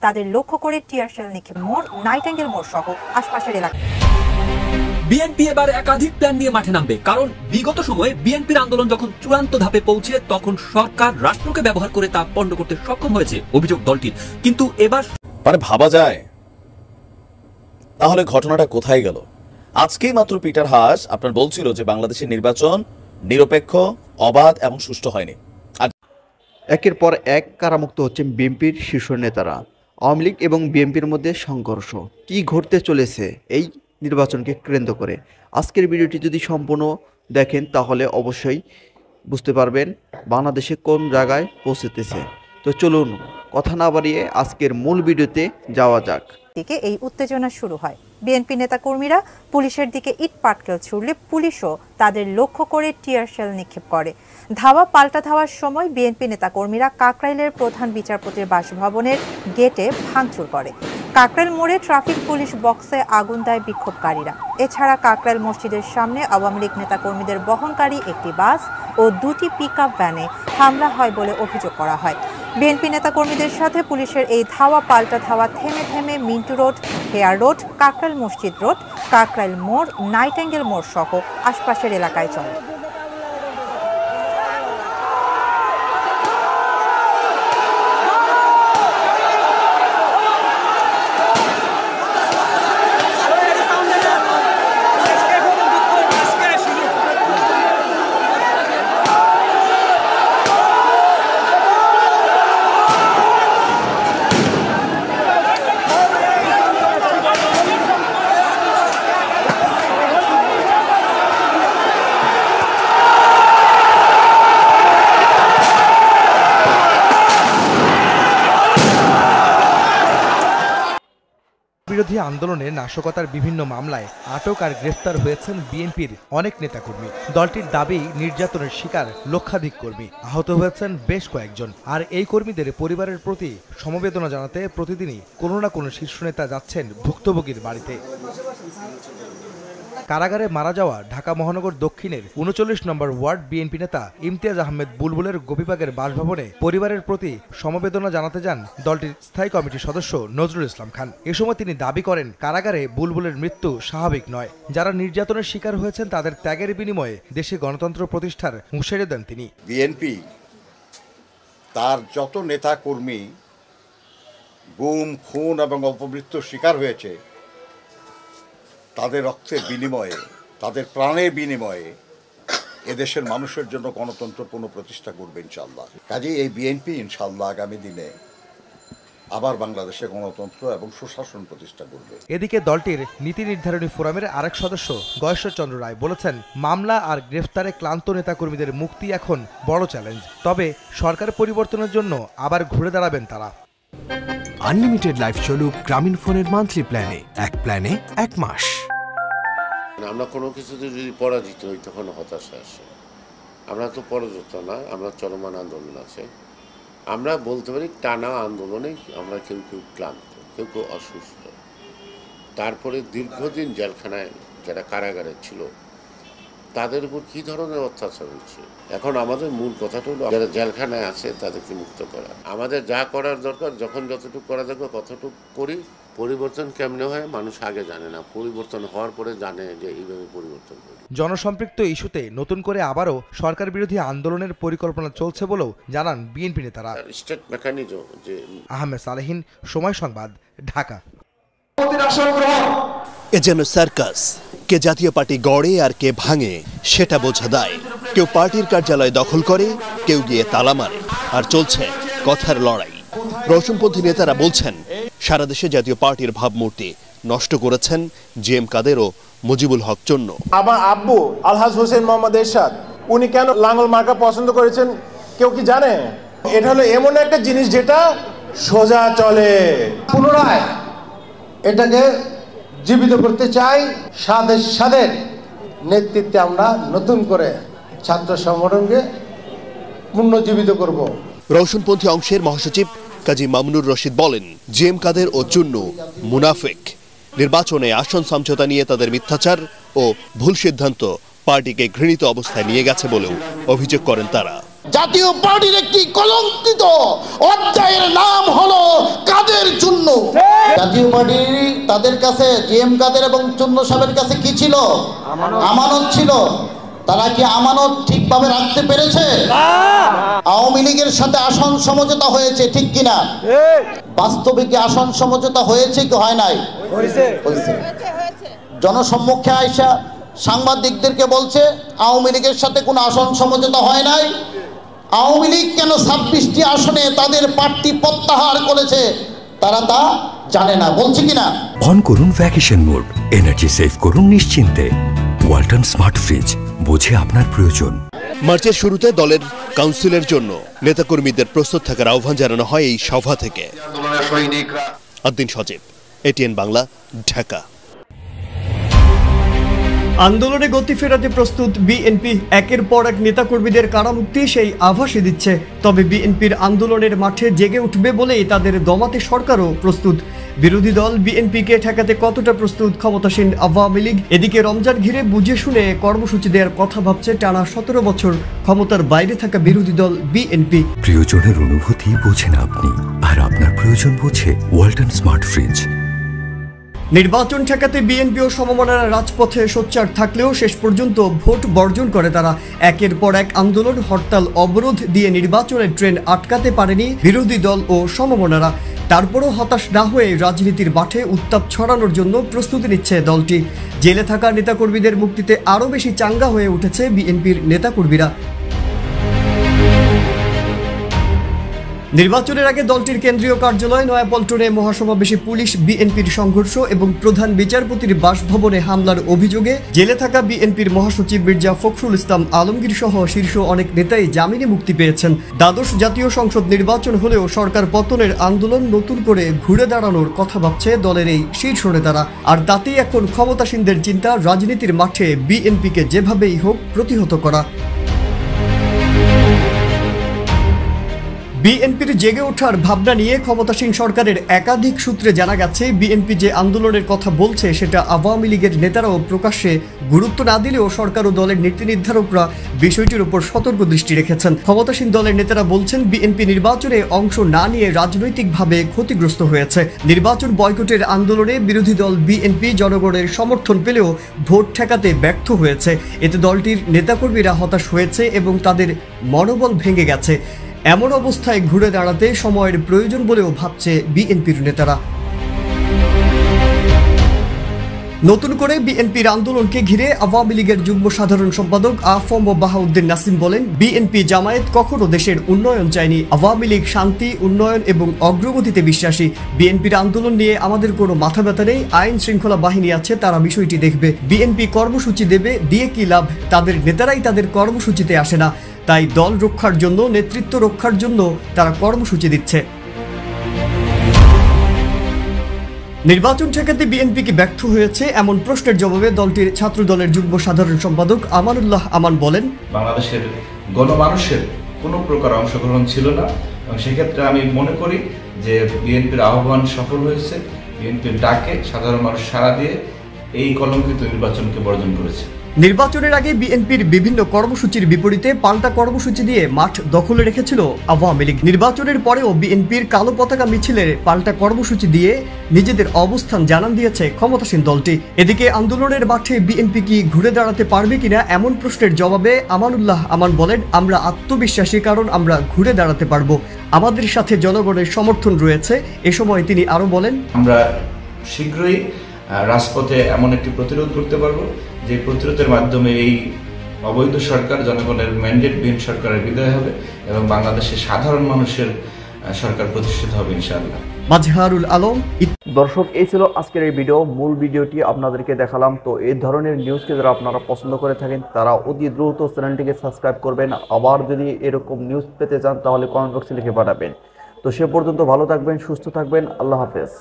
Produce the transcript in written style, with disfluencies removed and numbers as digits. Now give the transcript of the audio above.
তাদের লক্ষ্য করে টিয়ার শেল নিক্ষেপ মোড়, নাইটেঙ্গেল মোড় সহ আশপাশের এলাকা। বিএনপি এবার একাধিক প্ল্যান নিয়ে মাঠে নামবে, কারণ বিগত সময়ে বিএনপির আন্দোলন যখন চূড়ান্ত ধাপে পৌঁছে তখন সরকার রাষ্ট্রকে ব্যবহার করে তা পণ্ড করতে সক্ষম হয়েছে অভিযোগ দলটির। কিন্তু এবার ভাবা যায় তাহলে ঘটনাটা কোথায় গেল? আজকেই মাত্র পিটার হাস আপনার বলছিল যে বাংলাদেশের নির্বাচন নিরপেক্ষ, অবাধ এবং সুষ্ঠু হয়নি। একের পর এক কারামুক্ত হচ্ছেন বিএনপির শীর্ষ নেতারা। আওয়ামী লীগ এবং বিএনপির মধ্যে সংঘর্ষ কি ঘটতে চলেছে এই নির্বাচনকে কেন্দ্র করে? আজকের ভিডিওটি যদি সম্পূর্ণ দেখেন তাহলে অবশ্যই বুঝতে পারবেন বাংলাদেশে কোন জায়গায় পৌঁছেতেছে। তো চলুন কথা না বাড়িয়ে আজকের মূল ভিডিওতে যাওয়া যাক। দিকে এই উত্তেজনা শুরু হয়। বিএনপি নেতাকর্মীরা পুলিশের দিকে ইট পাটকেল ছুড়লে পুলিশও তাদের লক্ষ্য করে টিয়ার শেল নিক্ষেপ করে। ধাওয়া পাল্টা ধাওয়ার সময় বিএনপি নেতাকর্মীরা কাকরাইলের প্রধান বিচারপতির বাসভবনের গেটে ভাঙচুর করে। কাকরাইল মোড়ে ট্রাফিক পুলিশ বক্সে আগুন দেয় বিক্ষোভকারীরা। এছাড়া কাকরাইল মসজিদের সামনে আওয়ামী লীগ নেতাকর্মীদের বহনকারী একটি বাস ও দুটি পিকআপ ভ্যানে হামলা হয় বলে অভিযোগ করা হয়। বিএনপি নেতাকর্মীদের সাথে পুলিশের এই ধাওয়া পাল্টা ধাওয়া থেমে থেমে Mintu road, hair road, Kakrail মসজিদ রোড, কাকরাইল মোড়, নাইটেঙ্গেল মোড় সহ আশপাশের এলাকায় চলে। বিরোধী আন্দোলনে নাশকতার বিভিন্ন মামলায় আটক আর গ্রেফতার হয়েছেন বিএনপির অনেক নেতাকর্মী। দলটির দাবি নির্যাতনের শিকার লক্ষাধিক কর্মী, আহত হয়েছেন বেশ কয়েকজন। আর এই কর্মীদের পরিবারের প্রতি সমবেদনা জানাতে প্রতিদিনই কোনো না কোনো শীর্ষ নেতা যাচ্ছেন ভুক্তভোগীর বাড়িতে। কারাগারে মারা যাওয়া ঢাকা মহানগর দক্ষিণের ৩৯ নম্বর ওয়ার্ড বিএনপি নেতা ইমতিয়াজ আহমেদ বুলবুলের গোপীবাগের বাসভবনে পরিবারের প্রতি সমবেদনা জানাতে যান দলটির স্থায়ী কমিটির সদস্য নজরুল ইসলাম খান। এ সময় তিনি দাবি করেন কারাগারে বুলবুলের মৃত্যু স্বাভাবিক নয়। যারা নির্যাতনের শিকার হয়েছেন তাদের ত্যাগের বিনিময়ে দেশে গণতন্ত্র প্রতিষ্ঠার হুঁশিয়ারি দেন তিনি। বিএনপি তার যত নেতা কর্মী গুম, খুন এবং অপমৃত্যুর শিকার হয়েছে তাদের রক্তের বিনিময়ে, তাদের প্রাণের বিনিময়ে এদেশের মানুষের জন্য গণতন্ত্র পুনঃপ্রতিষ্ঠা করবে ইনশাআল্লাহ। কাজেই এই বিএনপি ইনশাআল্লাহ আগামী দিনে আবার বাংলাদেশে গণতন্ত্র এবং সুশাসন প্রতিষ্ঠা করবে। এদিকে দলটির নীতি নির্ধারণী ফোরামের আরেক সদস্য গয়েশ্বরচন্দ্র রায় বলেছেন, মামলা আর গ্রেফতারে ক্লান্ত নেতাকর্মীদের মুক্তি এখন বড় চ্যালেঞ্জ। তবে সরকার পরিবর্তনের জন্য আবার ঘুরে দাঁড়াবেন তারা। আনলিমিটেড লাইফ চলুক গ্রামীণ ফোনের মান্থলি প্ল্যানে, এক প্ল্যানে 1 মাস। আমরা কোনো কিছুতে যদি পরাজিত হই তখন হতাশা আসে। আমরা তো পরাজিত না, আমরা চলমান আন্দোলন আছে। আমরা বলতে পারি টানা আন্দোলনে আমরা কেউ কেউ ক্লান্ত, কেউ কেউ অসুস্থ। তারপরে দীর্ঘদিন জেলখানায় যারা কারাগারে ছিল তাদের উপর কী ধরনের অত্যাচার হচ্ছে। এখন আমাদের মূল কথাটা হলো যারা জেলখানায় আছে তাদেরকে মুক্ত করা। আমাদের যা করার দরকার, যখন যতটুকু করা দরকার ততটুকু করি। পরিবর্তন কেমনে হয় মানুষ আগে জানে না, পরিবর্তন হওয়ার পরে জানে যে এইভাবে পরিবর্তন করি। জনসম্পৃক্ত ইস্যুতে নতুন করে আবারও সরকার বিরোধী আন্দোলনের পরিকল্পনা চলছে বলেও জানান বিএনপি নেতারা। স্টেট মেকানিজম যে আহমেদ সালেহিন, সময় সংবাদ, ঢাকা। এ যেন সার্কাস, কে জাতীয় পার্টি গড়ে আর কে ভাঙে সেটা বোঝা দায়। কেউ পার্টির কার্যালয় দখল করে, কেউ গিয়ে তালা মারে, আর চলছে কথার লড়াই। রওশনপন্থী নেতারা বলছেন সারা দেশে জাতীয় পার্টির ভাবমূর্তি নষ্ট করেছেন জিএম কাদের ও মুজিবুল হক চন্ন। আমার আব্বু আলহাজ হোসেন মোহাম্মদ এরশাদ উনি কেন লাঙ্গল মার্কা পছন্দ করেছেন কেউ কি জানে? এটা হলো এমন একটা জিনিস যেটা সোজা চলে। পুনরায় এটাকে জীবিত করতে চাই। সাদের নেতৃত্বে আমরা নতুন করে ছাত্র সংগঠনকে পুনর্জীবিত করব। রওশনপন্থী অংশের মহাসচিব কাজী মামুনুর রশিদ বলেন, জিএম কাদের ও চুন্নু মুনাফিক। নির্বাচনে আসন সমঝোতা নিয়ে তাদের মিথ্যাচার ও ভুল সিদ্ধান্ত পার্টিকে ঘৃণিত অবস্থায় নিয়ে গেছে বলেও অভিযোগ করেন তারা। জাতীয় পার্টির একটি কলঙ্কিত অধ্যায়ের নাম হলো কাদের জাতীয় পার্টি তাদের কাছে জিএম কাদের এবং চুন্নু সাহেবের কাছে কি ছিল? আমানত ছিল। তারা কি আমানত ঠিকভাবে রাখতে পেরেছে? আওয়ামী লীগের সাথে আসন সমঝোতা হয়েছে, ঠিক কিনা? বাস্তবে কি আসন সমঝোতা হয়েছে কি হয় নাই? হয়েছে। জনসম্মুখে আইসা সাংবাদিকদেরকে বলছে আওয়ামী লীগের সাথে কোনো আসন সমঝোতা হয় নাই। আওয়ামী লীগ কেন 26টি আসনে তাদের প্রার্থী প্রত্যাহার করেছে তারা তা জানে না, বলছে কিনা? অন করুন ভ্যাকেশন মোড, এনার্জি সেভ করুন নিশ্চিন্তে। ওয়ালটন স্মার্ট ফ্রিজ, বোঝে আপনার প্রয়োজন। মার্চের শুরুতে দলের কাউন্সিলের জন্য নেতাকর্মীদের প্রস্তুত থাকার আহ্বান জানানো হয় এই সভা থেকে। আদ্দিন সজীব, এটিএন বাংলা, ঢাকা। আন্দোলনে গতি ফেরাতে প্রস্তুত বিএনপি। একের পর এক নেতাকর্মীদের কারামুক্তি সেই আভাসই দিচ্ছে। তবে বিএনপির আন্দোলনের মাঠে জেগে উঠবে বলেই তাদের দমাতে সরকারও প্রস্তুত। বিরোধী দল বিএনপিকে ঠেকাতে কতটা প্রস্তুত ক্ষমতাসীন আওয়ামী লীগ? এদিকে রমজান ঘিরে বুঝে শুনে কর্মসূচি দেওয়ার কথা ভাবছে টানা 17 বছর ক্ষমতার বাইরে থাকা বিরোধী দল বিএনপি। প্রিয়জনের অনুভূতি বোঝেন আপনি, আর আপনার প্রয়োজন বোঝে ওয়ালটন স্মার্ট ফ্রিজ। নির্বাচন ঠেকাতে বিএনপি ও সমমনারা রাজপথে সোচ্চার থাকলেও শেষ পর্যন্ত ভোট বর্জন করে তারা। একের পর এক আন্দোলন, হরতাল, অবরোধ দিয়ে নির্বাচনের ট্রেন আটকাতে পারেনি বিরোধী দল ও সমমনারা। তারপরও হতাশ না হয়ে রাজনীতির মাঠে উত্তাপ ছড়ানোর জন্য প্রস্তুতি নিচ্ছে দলটি। জেলে থাকা নেতাকর্মীদের মুক্তিতে আরও বেশি চাঙ্গা হয়ে উঠেছে বিএনপির নেতাকর্মীরা। নির্বাচনের আগে দলটির কেন্দ্রীয় কার্যালয় নয়াপল্টনে মহাসমাবেশে পুলিশ বিএনপির সংঘর্ষ এবং প্রধান বিচারপতির বাসভবনে হামলার অভিযোগে জেলে থাকা বিএনপির মহাসচিব মির্জা ফখরুল ইসলাম আলমগীর সহ শীর্ষ অনেক নেতাই জামিনে মুক্তি পেয়েছেন। দ্বাদশ জাতীয় সংসদ নির্বাচন হলেও সরকার পতনের আন্দোলন নতুন করে ঘুরে দাঁড়ানোর কথা ভাবছে দলের এই শীর্ষ নেতারা। আর তাতেই এখন ক্ষমতাসীনদের চিন্তা রাজনীতির মাঠে বিএনপিকে যেভাবেই হোক প্রতিহত করা। বিএনপির জেগে ওঠার ভাবনা নিয়ে ক্ষমতাসীন সরকারের একাধিক সূত্রে জানা গেছে, বিএনপি যে আন্দোলনের কথা বলছে সেটা আওয়ামী লীগের নেতারাও প্রকাশ্যে গুরুত্ব না দিলেও সরকার ও দলের নীতি নির্ধারকরা বিষয়টির উপর সতর্ক দৃষ্টি রেখেছেন। ক্ষমতাসীন দলের নেতারা বলছেন বিএনপি নির্বাচনে অংশ না নিয়ে রাজনৈতিকভাবে ক্ষতিগ্রস্ত হয়েছে। নির্বাচন বয়কটের আন্দোলনে বিরোধী দল বিএনপি জনগণের সমর্থন পেলেও ভোট ঠেকাতে ব্যর্থ হয়েছে। এতে দলটির নেতাকর্মীরা হতাশ হয়েছে এবং তাদের মনোবল ভেঙে গেছে। এমন অবস্থায় ঘুরে দাঁড়াতে সময়ের প্রয়োজন বলেও ভাবছে বিএনপির নেতারা। নতুন করে বিএনপির আন্দোলনকে ঘিরে আওয়ামী লীগের যুগ্ম সাধারণ সম্পাদক আফম বাহাউদ্দিন নাসিম বলেন, বিএনপি জামায়াত কখনো দেশের উন্নয়ন চায়নি। আওয়ামী লীগ শান্তি, উন্নয়ন এবং অগ্রগতিতে বিশ্বাসী। বিএনপির আন্দোলন নিয়ে আমাদের কোনো মাথা ব্যথা নেই। আইন শৃঙ্খলা বাহিনী আছে, তারা বিষয়টি দেখবে। বিএনপি কর্মসূচি দেবে, দিয়ে কি লাভ? তাদের নেতারাই তাদের কর্মসূচিতে আসে না। তাই দল রক্ষার জন্য, নেতৃত্ব রক্ষার জন্য তারা কর্মসূচি দিচ্ছে। নির্বাচন ঠেকাতে বিএনপি কি ব্যর্থ হয়েছে এমন প্রশ্নের জবাবে দলটির ছাত্র দলের যুগ্ম সাধারণ সম্পাদক আমানুল্লাহ আমান বলেন, বাংলাদেশের গণমানুষের কোনো প্রকার অংশগ্রহণ ছিল না এবং সেক্ষেত্রে আমি মনে করি যে বিএনপির আহ্বান সফল হয়েছে। বিএনপির ডাকে সাধারণ মানুষ সাড়া দিয়ে এই কলঙ্কিত নির্বাচনকে বর্জন করেছে। নির্বাচনের আগে বিএনপির বিভিন্ন কর্মসূচির বিপরীতে পাল্টা কর্মসূচি দিয়ে মাঠ দখলে রেখেছিল আওয়ামী লীগ। নির্বাচনের পরেও বিএনপির কালো পতাকা মিছিলের পাল্টা কর্মসূচি দিয়ে নিজেদের অবস্থান জানান দিয়েছে ক্ষমতাসীন দলটি। এদিকে আন্দোলনের মাঠে বিএনপি কি ঘুরে দাঁড়াতে পারবে কিনা এমন প্রশ্নের জবাবে আমানুল্লাহ আমান বলেন, আমরা আত্মবিশ্বাসী, কারণ আমরা ঘুরে দাঁড়াতে পারবো। আমাদের সাথে জনগণের সমর্থন রয়েছে। এ সময় তিনি আরো বলেন, আমরা শীঘ্রই রাজপথে এমন একটি প্রতিরোধ করতে পারবো যে প্রতিরোধের মাধ্যমে এই অবৈধ সরকার, জনগণের ম্যান্ডেটবিহীন সরকারের বিদায় হবে এবং বাংলাদেশের সাধারণ মানুষের সরকার প্রতিষ্ঠিত হবে ইনশাআল্লাহ। মাজহারুল আলম। দর্শক, এই ছিল আজকের এই ভিডিও। মূল ভিডিওটি আপনাদেরকে দেখালাম। তো এই ধরনের নিউজকে যারা আপনারা পছন্দ করে থাকেন তারা অতি দ্রুত চ্যানেলটিকে সাবস্ক্রাইব করবেন। আবার যদি এরকম নিউজ পেতে চান তাহলে কমেন্ট বক্সে লিখে পাঠাবেন। তো সে পর্যন্ত ভালো থাকবেন, সুস্থ থাকবেন। আল্লাহ হাফেজ।